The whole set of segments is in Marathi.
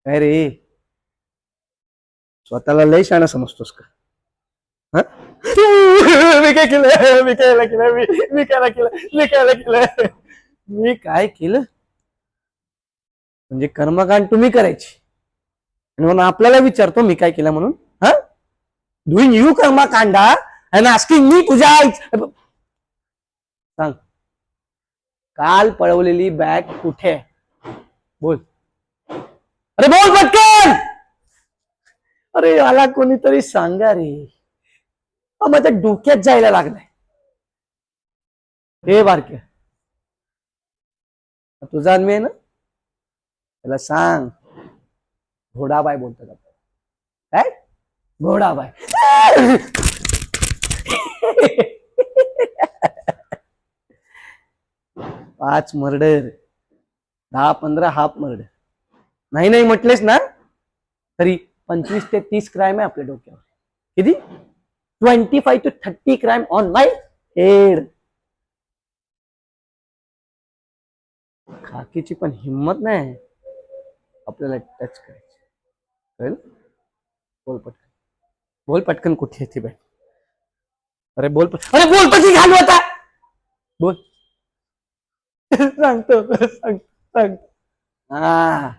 काय रे, स्वतःला लय शहाणा समजतोस का? हा? मी काय केलं? मी काय केलं? मी काय केलं? मी काय केलं? मी काय केलं म्हणजे कर्मकांड तुम्ही करायची आणि म्हणून आपल्याला विचारतो मी काय केलं म्हणून? हा, डुईंग यू कर्मकांडा अँड आस्किंग मी तुझ्या सांग, काल पळवलेली बॅग कुठे आहे? बोल. अरे बोल पटकन. अरे याला कोणीतरी सांगा रे, माझ्या डोक्यात जायला लागलाय. हे बारक्या, तुझा मी आहे ना, त्याला सांग घोडाबाय बोलतात आपण. काय घोडाबाय? पाच मर्डर, 10-15 हाफ मर्डर, नाही नाही म्हटलेस ना तरी 25 ते 30 क्राईम आहे आपल्या डोक्यावर. किती? 25 to 30 crime on my head. खाकीची पण हिम्मत नाही आपल्याला टच करायची. कळलं? बोल पटकन, बोल पटकन, कुठे येते बाई? अरे बोल अरे बोल पटकन, घालू आता. बोल. सांगतो सांग. हा,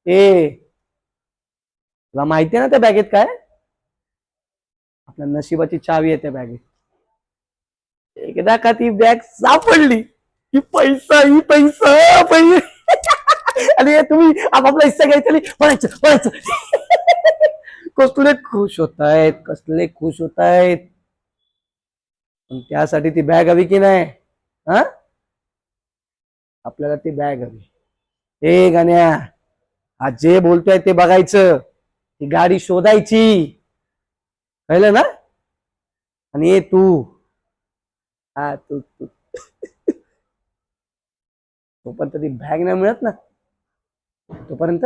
ए, तुला माहिती आहे ना त्या बॅगेत काय? आपल्या नशिबाची चावी आहे त्या बॅगेत. एकदा का ती बॅग सापडली की पैसा ही पैसा पैसा. आणि तुम्ही आपापला हिस्सा घ्यायचा, पळायचं पळायचं. कसले खुश होत आहेत, कसले खुश होत आहेत. पण त्यासाठी ती बॅग हवी की नाही? हा, आपल्याला ती बॅग हवी. ए गाण्या, आज जे बोलतोय ते बघायचं, ती गाडी शोधायची. कळलं ना? आणि ये तू, हा तू तू तोपर्यंत ती बॅग नाही मिळत ना, तोपर्यंत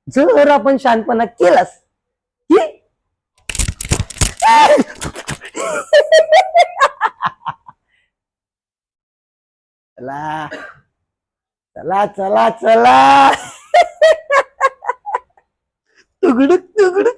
जर आपण शानपणा केलास की चला चला चला चला. तुगडुक तुगडुक